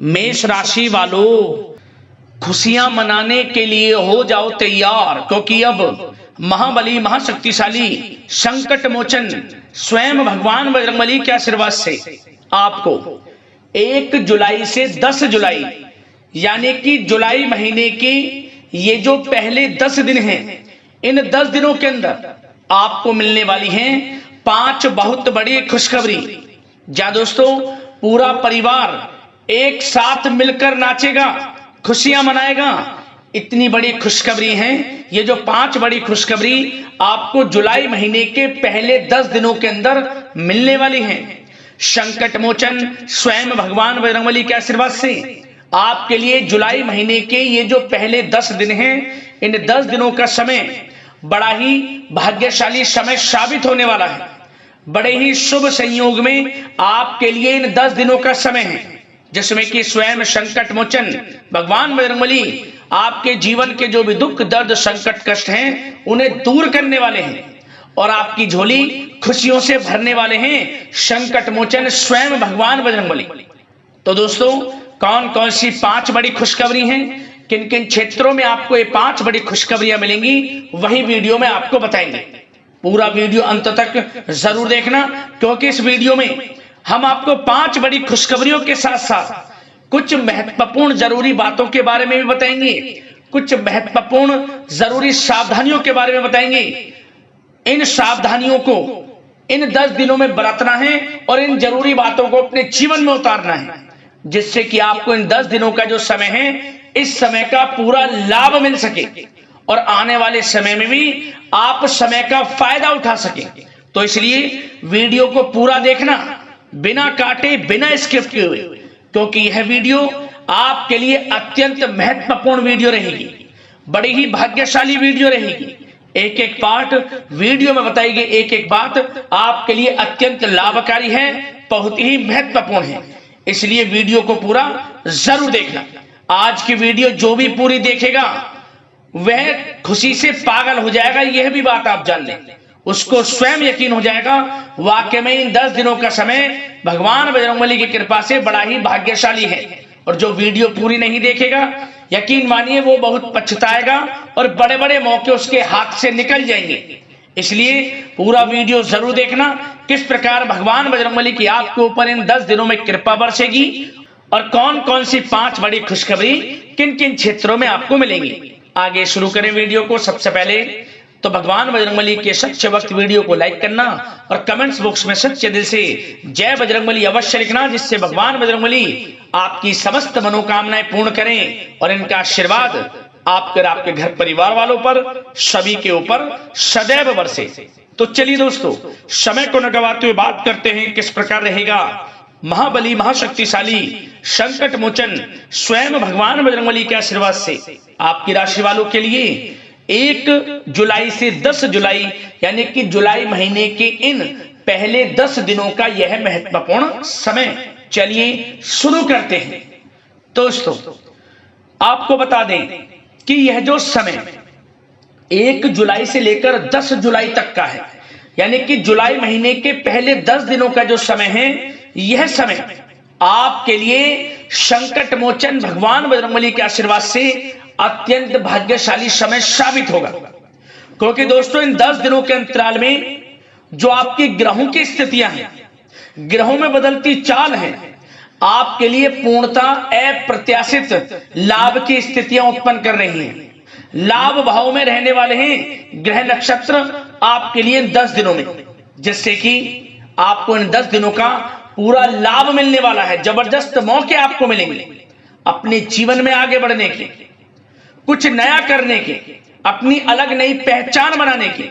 मेष राशि वालों, खुशियां मनाने के लिए हो जाओ तैयार, क्योंकि अब महाबली महाशक्तिशाली संकट मोचन स्वयं भगवान बजरंगबली के आशीर्वाद से आपको 1 जुलाई से 10 जुलाई यानी कि जुलाई महीने की ये जो पहले 10 दिन हैं, इन 10 दिनों के अंदर आपको मिलने वाली हैं 5 बहुत बड़ी खुशखबरी। जा दोस्तों, पूरा परिवार एक साथ मिलकर नाचेगा, खुशियां मनाएगा। इतनी बड़ी खुशखबरी है ये जो 5 बड़ी खुशखबरी आपको जुलाई महीने के पहले 10 दिनों के अंदर मिलने वाली हैं। संकट मोचन स्वयं भगवान बजरंगबली के आशीर्वाद से आपके लिए जुलाई महीने के ये जो पहले 10 दिन हैं, इन 10 दिनों का समय बड़ा ही भाग्यशाली समय साबित होने वाला है। बड़े ही शुभ संयोग में आपके लिए इन 10 दिनों का समय है, जिसमें कि स्वयं संकट मोचन भगवान बजरंगबली आपके जीवन के जो भी दुख दर्द संकट कष्ट हैं उन्हें दूर करने वाले हैं और आपकी झोली खुशियों से भरने वाले हैं संकट मोचन स्वयं भगवान बजरंगबली। तो दोस्तों, कौन कौन सी 5 बड़ी खुशखबरी हैं, किन किन क्षेत्रों में आपको ये 5 बड़ी खुशखबरियां मिलेंगी, वही वीडियो में आपको बताएंगे। पूरा वीडियो अंत तक जरूर देखना, क्योंकि इस वीडियो में हम आपको 5 बड़ी खुशखबरियों के साथ साथ कुछ महत्वपूर्ण जरूरी बातों के बारे में भी बताएंगे, कुछ महत्वपूर्ण जरूरी सावधानियों के बारे में बताएंगे। इन सावधानियों को इन 10 दिनों में बरतना है और इन जरूरी बातों को अपने जीवन में उतारना है, जिससे कि आपको इन 10 दिनों का जो समय है, इस समय का पूरा लाभ मिल सके और आने वाले समय में भी आप समय का फायदा उठा सके। तो इसलिए वीडियो को पूरा देखना, बिना काटे बिना स्किप किए हुए, क्योंकि यह वीडियो आपके लिए अत्यंत महत्वपूर्ण वीडियो रहेगी, बड़ी ही भाग्यशाली वीडियो रहेगी। एक एक पार्ट वीडियो में बताई गई एक एक बात आपके लिए अत्यंत लाभकारी है, बहुत ही महत्वपूर्ण है। इसलिए वीडियो को पूरा जरूर देखना। आज की वीडियो जो भी पूरी देखेगा वह खुशी से पागल हो जाएगा, यह भी बात आप जान लें। उसको स्वयं यकीन हो जाएगा वाकई में इन 10 दिनों का समय भगवान बजरंगबली की कृपा से बड़ा ही भाग्यशाली है। और जो वीडियो पूरी नहीं देखेगा, यकीन मानिए वो बहुत पछताएगा और बड़े बड़े मौके उसके हाथ से निकल जाएंगे। इसलिए पूरा वीडियो जरूर देखना, किस प्रकार भगवान बजरंगबली की आपके ऊपर इन 10 दिनों में कृपा बरसेगी और कौन कौन सी 5 बड़ी खुशखबरी किन किन क्षेत्रों में आपको मिलेंगी। आगे शुरू करें वीडियो को। सबसे पहले तो भगवान बजरंगबली के सच्चे भक्त वीडियो को लाइक करना और कमेंट्स बॉक्स में सच्चे दिल से जय बजरंगबली अवश्य लिखना, जिससे भगवान बजरंगबली आपकी समस्त मनोकामनाएं पूर्ण करें और इनका आशीर्वाद आपके घर परिवार वालों पर सभी के ऊपर सदैव बरसे। तो चलिए दोस्तों, समय को न गवाते हुए बात करते हैं किस प्रकार रहेगा महाबली महाशक्तिशाली संकट मोचन स्वयं भगवान बजरंगबली के आशीर्वाद से आपकी राशि वालों के लिए 1 जुलाई से 10 जुलाई यानी कि जुलाई महीने के इन पहले 10 दिनों का यह महत्वपूर्ण समय। चलिए शुरू करते हैं। दोस्तों, आपको बता दें कि यह जो समय 1 जुलाई से लेकर 10 जुलाई तक का है, यानी कि जुलाई महीने के पहले 10 दिनों का जो समय है, यह समय आपके लिए संकट मोचन भगवान बजरंगबली के आशीर्वाद से अत्यंत भाग्यशाली समय साबित होगा। क्योंकि दोस्तों, इन 10 दिनों के अंतराल में जो आपकी ग्रहों की स्थितियां हैं, ग्रहों में बदलती चाल है, आपके लिए पूर्णतः अप्रत्याशित लाभ की स्थितियां उत्पन्न कर रही हैं। लाभ भाव में रहने वाले हैं ग्रह नक्षत्र आपके लिए इन 10 दिनों में, जिससे कि आपको इन 10 दिनों का पूरा लाभ मिलने वाला है। जबरदस्त मौके आपको मिलेंगे अपने जीवन में आगे बढ़ने के, कुछ नया करने के, अपनी अलग नई पहचान बनाने के।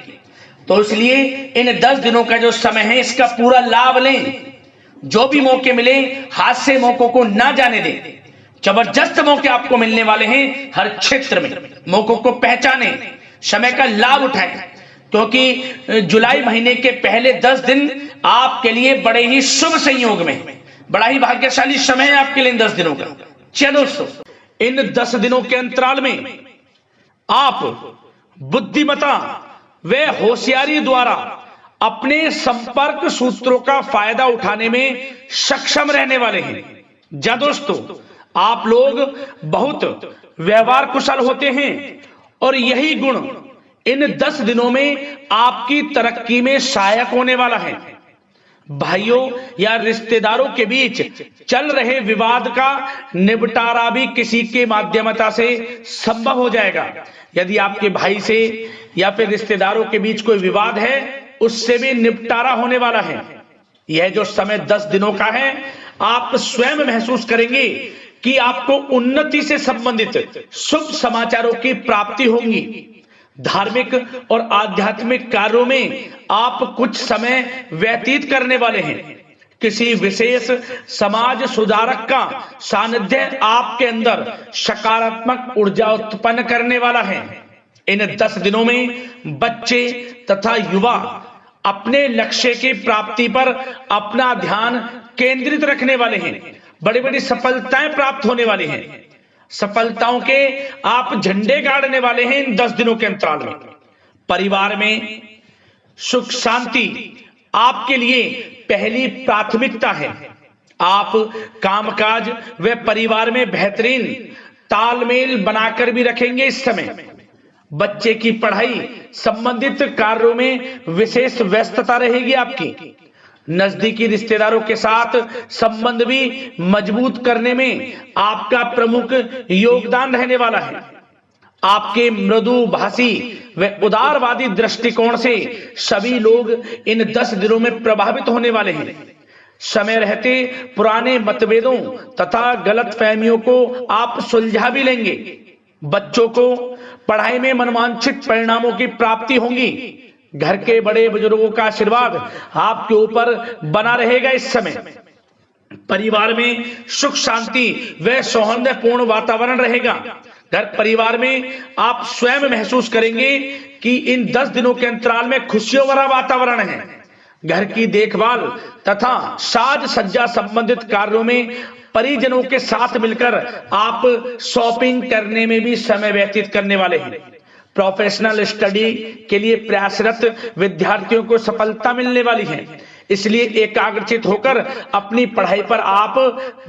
तो इसलिए इन 10 दिनों का जो समय है, इसका पूरा लाभ लें। जो भी मौके मिले हाथ से मौकों को ना जाने दें। जबरदस्त मौके आपको मिलने वाले हैं हर क्षेत्र में। मौकों को पहचानें, समय का लाभ उठाएं, क्योंकि जुलाई महीने के पहले 10 दिन आपके लिए बड़े ही शुभ संयोग में बड़ा ही भाग्यशाली समय है आपके लिए इन 10 दिनों का। चलो दोस्तों, इन 10 दिनों के अंतराल में आप बुद्धिमता व होशियारी द्वारा अपने संपर्क सूत्रों का फायदा उठाने में सक्षम रहने वाले हैं। जा दोस्तों, आप लोग बहुत व्यवहार कुशल होते हैं और यही गुण इन 10 दिनों में आपकी तरक्की में सहायक होने वाला है। भाइयों या रिश्तेदारों के बीच चल रहे विवाद का निपटारा भी किसी के माध्यमता से संभव हो जाएगा। यदि आपके भाई से या फिर रिश्तेदारों के बीच कोई विवाद है, उससे भी निपटारा होने वाला है। यह जो समय 10 दिनों का है, आप स्वयं महसूस करेंगे कि आपको उन्नति से संबंधित शुभ समाचारों की प्राप्ति होगी। धार्मिक और आध्यात्मिक कार्यों में आप कुछ समय व्यतीत करने वाले हैं। किसी विशेष समाज सुधारक का सानिध्य आपके अंदर सकारात्मक ऊर्जा उत्पन्न करने वाला है। इन 10 दिनों में बच्चे तथा युवा अपने लक्ष्य की प्राप्ति पर अपना ध्यान केंद्रित रखने वाले हैं। बड़ी बड़ी सफलताएं प्राप्त होने वाली हैं। सफलताओं के आप झंडे गाड़ने वाले हैं इन 10 दिनों के अंतराल में। परिवार में सुख शांति आपके लिए पहली प्राथमिकता है। आप कामकाज व परिवार में बेहतरीन तालमेल बनाकर भी रखेंगे। इस समय बच्चे की पढ़ाई संबंधित कार्यों में विशेष व्यस्तता रहेगी आपकी। नजदीकी रिश्तेदारों के साथ संबंध भी मजबूत करने में आपका प्रमुख योगदान रहने वाला है। आपके मृदु भाषी व उदारवादी दृष्टिकोण से सभी लोग इन 10 दिनों में प्रभावित होने वाले हैं। समय रहते पुराने मतभेदों तथा गलतफहमियों को आप सुलझा भी लेंगे। बच्चों को पढ़ाई में मनवांछित परिणामों की प्राप्ति होगी। घर के बड़े बुजुर्गों का आशीर्वाद आपके ऊपर बना रहेगा। इस समय परिवार में सुख शांति व सौहार्दपूर्ण वातावरण रहेगा। घर परिवार में आप स्वयं महसूस करेंगे कि इन 10 दिनों के अंतराल में खुशियों भरा वातावरण है। घर की देखभाल तथा साज सज्जा संबंधित कार्यों में परिजनों के साथ मिलकर आप शॉपिंग करने में भी समय व्यतीत करने वाले हैं। प्रोफेशनल स्टडी के लिए प्रयासरत विद्यार्थियों को सफलता मिलने वाली है। इसलिए एकाग्रचित होकर अपनी पढ़ाई पर आप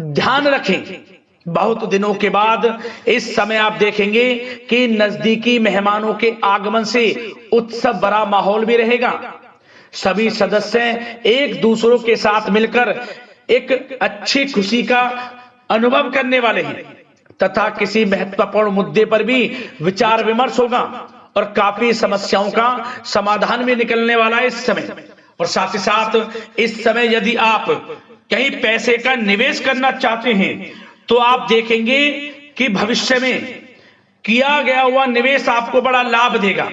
ध्यान रखें। बहुत दिनों के बाद इस समय आप देखेंगे कि नजदीकी मेहमानों के आगमन से उत्सव भरा माहौल भी रहेगा। सभी सदस्य एक दूसरों के साथ मिलकर एक अच्छी खुशी का अनुभव करने वाले हैं तथा किसी महत्वपूर्ण मुद्दे पर भी विचार विमर्श होगा और काफी समस्याओं का समाधान भी निकलने वाला है इस समय। और साथ ही साथ इस समय यदि आप कहीं पैसे का निवेश करना चाहते हैं तो आप देखेंगे कि भविष्य में किया गया हुआ निवेश आपको बड़ा लाभ देगा।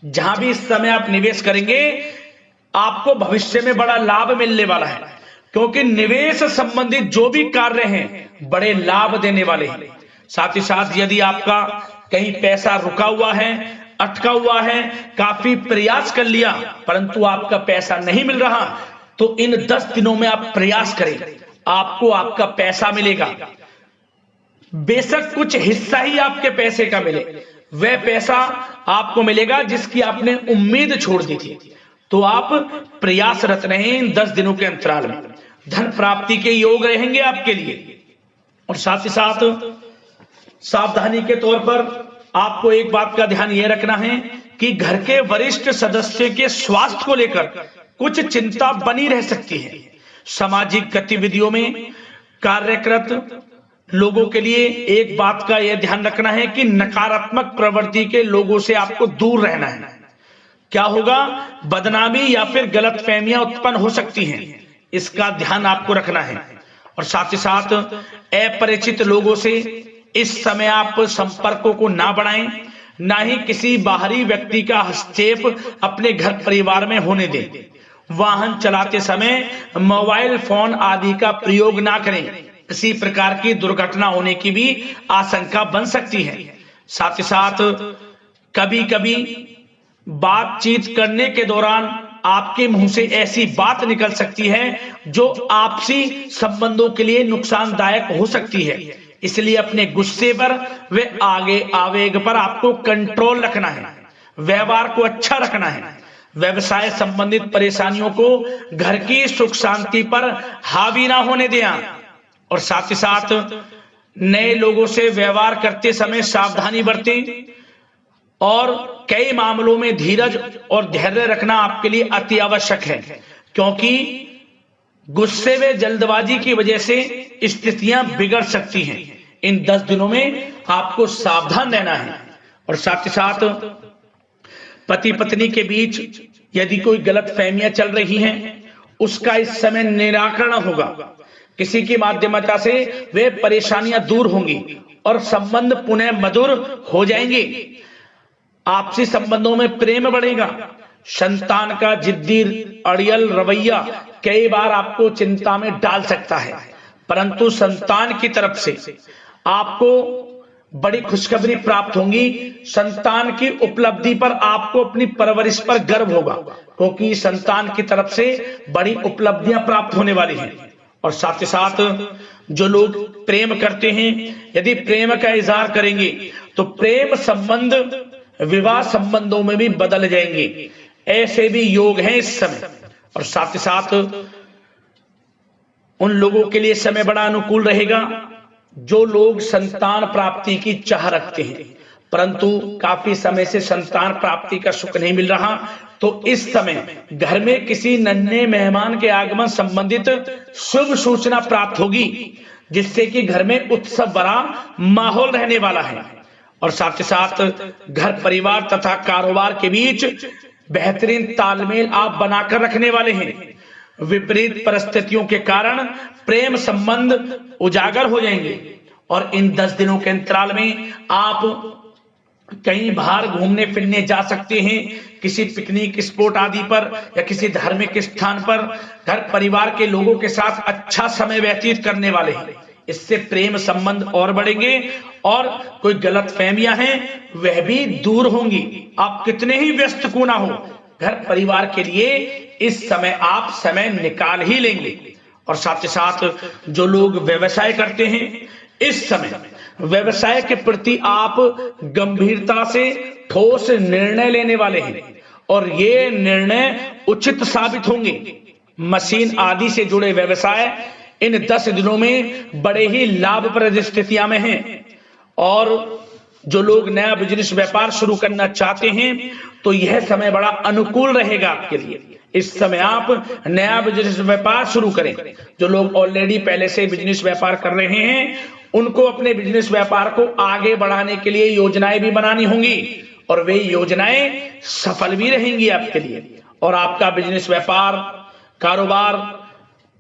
जहां भी इस समय आप निवेश करेंगे आपको भविष्य में बड़ा लाभ मिलने वाला है, क्योंकि निवेश संबंधित जो भी कार्य हैं बड़े लाभ देने वाले हैं। साथ ही साथ यदि आपका कहीं पैसा रुका हुआ है, अटका हुआ है, काफी प्रयास कर लिया परंतु आपका पैसा नहीं मिल रहा, तो इन 10 दिनों में आप प्रयास करें, आपको आपका पैसा मिलेगा। बेशक कुछ हिस्सा ही आपके पैसे का मिले, वह पैसा आपको मिलेगा जिसकी आपने उम्मीद छोड़ दी थी। तो आप प्रयासरत रहें इन 10 दिनों के अंतराल में। धन प्राप्ति के योग रहेंगे आपके लिए। और साथ ही साथ सावधानी के तौर पर आपको एक बात का ध्यान यह रखना है कि घर के वरिष्ठ सदस्य के स्वास्थ्य को लेकर कुछ चिंता बनी रह सकती है। सामाजिक गतिविधियों में कार्यरत लोगों के लिए एक बात का यह ध्यान रखना है कि नकारात्मक प्रवृत्ति के लोगों से आपको दूर रहना है। क्या होगा, बदनामी या फिर गलतफहमियां उत्पन्न हो सकती हैं, इसका ध्यान आपको रखना है। और साथ ही साथ अपरिचित लोगों से इस समय आप संपर्कों को ना बढ़ाएं, ना ही किसी बाहरी व्यक्ति का हस्तक्षेप अपने घर परिवार में होने दें। वाहन चलाते समय मोबाइल फोन आदि का प्रयोग ना करें, किसी प्रकार की दुर्घटना होने की भी आशंका बन सकती है। साथ ही साथ कभी कभी बातचीत करने के दौरान आपके मुंह से ऐसी बात निकल सकती है जो आपसी संबंधों के लिए नुकसानदायक हो सकती है। इसलिए अपने गुस्से पर व आगे आवेग पर आपको कंट्रोल रखना है, व्यवहार को अच्छा रखना है। व्यवसाय संबंधित परेशानियों को घर की सुख शांति पर हावी ना होने दें। और साथ ही साथ नए लोगों से व्यवहार करते समय सावधानी बरतें और कई मामलों में धीरज और धैर्य रखना आपके लिए अति आवश्यक है, क्योंकि गुस्से में जल्दबाजी की वजह से स्थितियां बिगड़ सकती हैं। इन 10 दिनों में आपको सावधान रहना है। और साथ ही साथ पति पत्नी के बीच यदि कोई गलत फहमियां चल रही हैं, उसका इस समय निराकरण होगा। किसी की माध्यमता से वे परेशानियां दूर होंगी और संबंध पुनः मधुर हो जाएंगे। आपसी संबंधों में प्रेम बढ़ेगा। संतान का जिद्दी अड़ियल रवैया कई बार आपको चिंता में डाल सकता है, परंतु संतान की तरफ से आपको बड़ी खुशखबरी प्राप्त होगी। संतान की उपलब्धि पर आपको अपनी परवरिश पर गर्व होगा, क्योंकि संतान की तरफ से बड़ी उपलब्धियां प्राप्त होने वाली हैं। और साथ ही साथ जो लोग प्रेम करते हैं, यदि प्रेम का इजहार करेंगे तो प्रेम संबंध विवाह संबंधों में भी बदल जाएंगे। ऐसे भी योग हैं इस समय। और साथ ही साथ उन लोगों के लिए समय बड़ा अनुकूल रहेगा जो लोग संतान प्राप्ति की चाह रखते हैं, परंतु काफी समय से संतान प्राप्ति का सुख नहीं मिल रहा, तो इस समय घर में किसी नन्हे मेहमान के आगमन संबंधित शुभ सूचना प्राप्त होगी, जिससे कि घर में उत्सव भरा माहौल रहने वाला है। और साथ ही साथ घर परिवार तथा कारोबार के बीच बेहतरीन तालमेल आप बनाकर रखने वाले हैं। विपरीत परिस्थितियों के कारण प्रेम संबंध उजागर हो जाएंगे और इन 10 दिनों के अंतराल में आप कहीं बाहर घूमने फिरने जा सकते हैं, किसी पिकनिक स्पॉट आदि पर या किसी धार्मिक स्थान पर घर परिवार के लोगों के साथ अच्छा समय व्यतीत करने वाले हैं। इससे प्रेम संबंध और बढ़ेंगे और कोई गलत फहमियां हैं वह भी दूर होंगी। आप कितने ही व्यस्त क्यों ना हो, घर परिवार के लिए इस समय आप समय निकाल ही लेंगे। और साथ ही साथ जो लोग व्यवसाय करते हैं, इस समय व्यवसाय के प्रति आप गंभीरता से ठोस निर्णय लेने वाले हैं और ये निर्णय उचित साबित होंगे। मशीन आदि से जुड़े व्यवसाय इन 10 दिनों में बड़े ही लाभप्रद स्थितियां में हैं। और जो लोग नया बिजनेस व्यापार शुरू करना चाहते हैं तो यह समय बड़ा अनुकूल रहेगा आपके लिए। इस समय आप नया बिजनेस व्यापार शुरू करें। जो लोग ऑलरेडी पहले से बिजनेस व्यापार कर रहे हैं उनको अपने बिजनेस व्यापार को आगे बढ़ाने के लिए योजनाएं भी बनानी होंगी और वे योजनाएं सफल भी रहेंगी आपके लिए। और आपका बिजनेस व्यापार कारोबार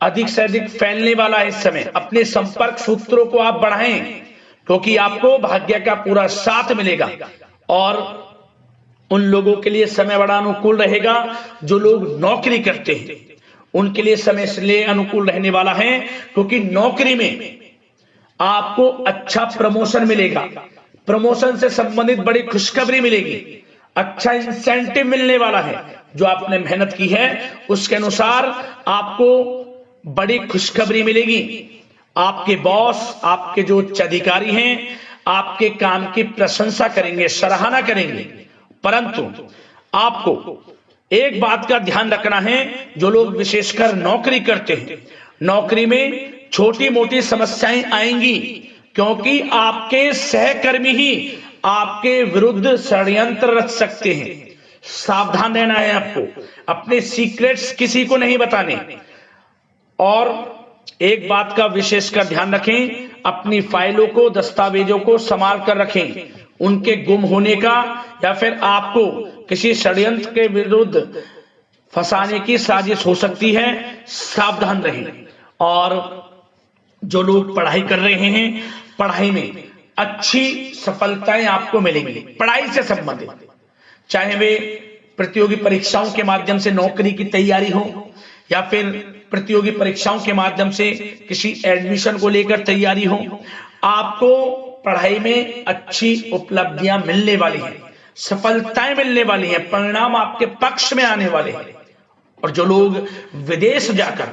अधिक से अधिक फैलने वाला है। इस समय अपने संपर्क सूत्रों को आप बढ़ाएं, क्योंकि आपको भाग्य का पूरा साथ मिलेगा। और उन लोगों के लिए समय बड़ा अनुकूल रहेगा जो लोग नौकरी करते हैं, उनके लिए समय इसलिए अनुकूल रहने वाला है क्योंकि नौकरी में आपको अच्छा प्रमोशन मिलेगा। प्रमोशन से संबंधित बड़ी खुशखबरी मिलेगी, अच्छा इंसेंटिव मिलने वाला है। जो आपने मेहनत की है उसके अनुसार आपको बड़ी खुशखबरी मिलेगी। आपके बॉस, आपके जो उच्च अधिकारी हैं, आपके काम की प्रशंसा करेंगे, सराहना करेंगे। परंतु आपको एक बात का ध्यान रखना है, जो लोग विशेषकर नौकरी करते हैं, नौकरी में छोटी मोटी समस्याएं आएंगी, क्योंकि आपके सहकर्मी ही आपके विरुद्ध षड्यंत्र रच सकते हैं। सावधान रहना है आपको, अपने सीक्रेट्स किसी को नहीं बताने। और एक बात का विशेषकर ध्यान रखें, अपनी फाइलों को, दस्तावेजों को संभाल कर रखें। उनके गुम होने का या फिर आपको किसी षड्यंत्र के विरुद्ध फंसाने की साजिश हो सकती है, सावधान रहें। और जो लोग पढ़ाई कर रहे हैं, पढ़ाई में अच्छी सफलताएं आपको मिलेंगी। पढ़ाई से संबंधित, चाहे वे प्रतियोगी परीक्षाओं के माध्यम से नौकरी की तैयारी हो या फिर प्रतियोगी परीक्षाओं के माध्यम से किसी एडमिशन को लेकर तैयारी हो, आपको पढ़ाई में अच्छी उपलब्धियां मिलने वाली हैं, सफलताएं मिलने वाली हैं, परिणाम आपके पक्ष में आने वाले हैं। और जो लोग विदेश जाकर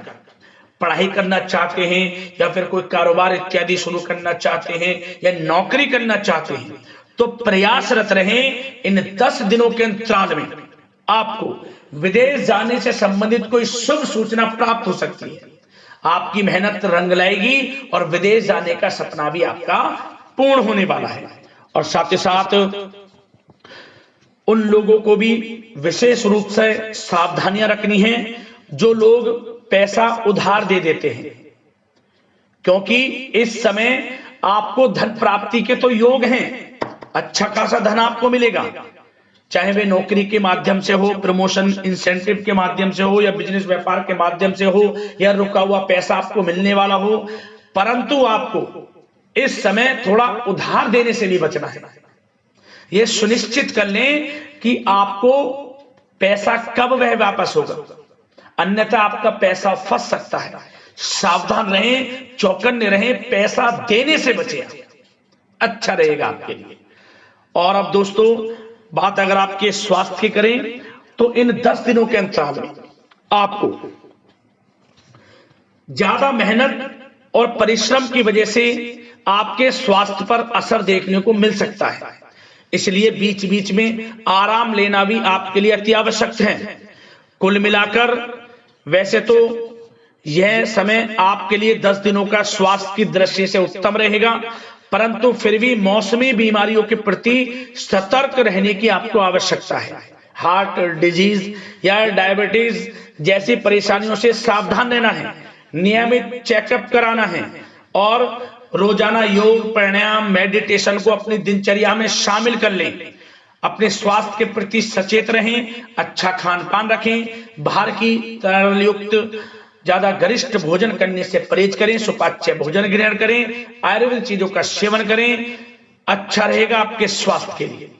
पढ़ाई करना चाहते हैं या फिर कोई कारोबार इत्यादि शुरू करना चाहते हैं या नौकरी करना चाहते हैं, तो प्रयासरत रहें। इन 10 दिनों के अंतराल में आपको विदेश जाने से संबंधित कोई शुभ सूचना प्राप्त हो सकती है। आपकी मेहनत रंग लाएगी और विदेश जाने का सपना भी आपका पूर्ण होने वाला है। और साथ ही साथ उन लोगों को भी विशेष रूप से सावधानियां रखनी है जो लोग पैसा उधार दे देते हैं, क्योंकि इस समय आपको धन प्राप्ति के तो योग हैं, अच्छा खासा धन आपको मिलेगा, चाहे वे नौकरी के माध्यम से हो, प्रमोशन इंसेंटिव के माध्यम से हो, या बिजनेस व्यापार के माध्यम से हो, या रुका हुआ पैसा आपको मिलने वाला हो। परंतु आपको इस समय थोड़ा उधार देने से भी बचना है। यह सुनिश्चित कर लें कि आपको पैसा कब वह वापस होगा, अन्यथा आपका पैसा फंस सकता है। सावधान रहें, चौकन्ने रहें, पैसा देने से बचें, अच्छा रहेगा आपके लिए। और अब दोस्तों बात अगर आपके स्वास्थ्य की करें तो इन 10 दिनों के अंतराल में आपको ज्यादा मेहनत और परिश्रम की वजह से आपके स्वास्थ्य पर असर देखने को मिल सकता है, इसलिए बीच बीच में आराम लेना भी आपके लिए अति आवश्यक है। कुल मिलाकर वैसे तो यह समय आपके लिए 10 दिनों का स्वास्थ्य की दृष्टि से उत्तम रहेगा, परंतु फिर भी मौसमी बीमारियों के प्रति सतर्क रहने की आपको आवश्यकता है। हार्ट डिजीज या डायबिटीज जैसी परेशानियों से सावधान रहना है, नियमित चेकअप कराना है और रोजाना योग, प्राणायाम, मेडिटेशन को अपनी दिनचर्या में शामिल कर लें। अपने स्वास्थ्य के प्रति सचेत रहें, अच्छा खान पान रखें, बाहर की तरल युक्त ज्यादा गरिष्ठ भोजन करने से परहेज करें, सुपाच्य भोजन ग्रहण करें, आयुर्वेदिक चीजों का सेवन करें, अच्छा रहेगा आपके स्वास्थ्य के लिए।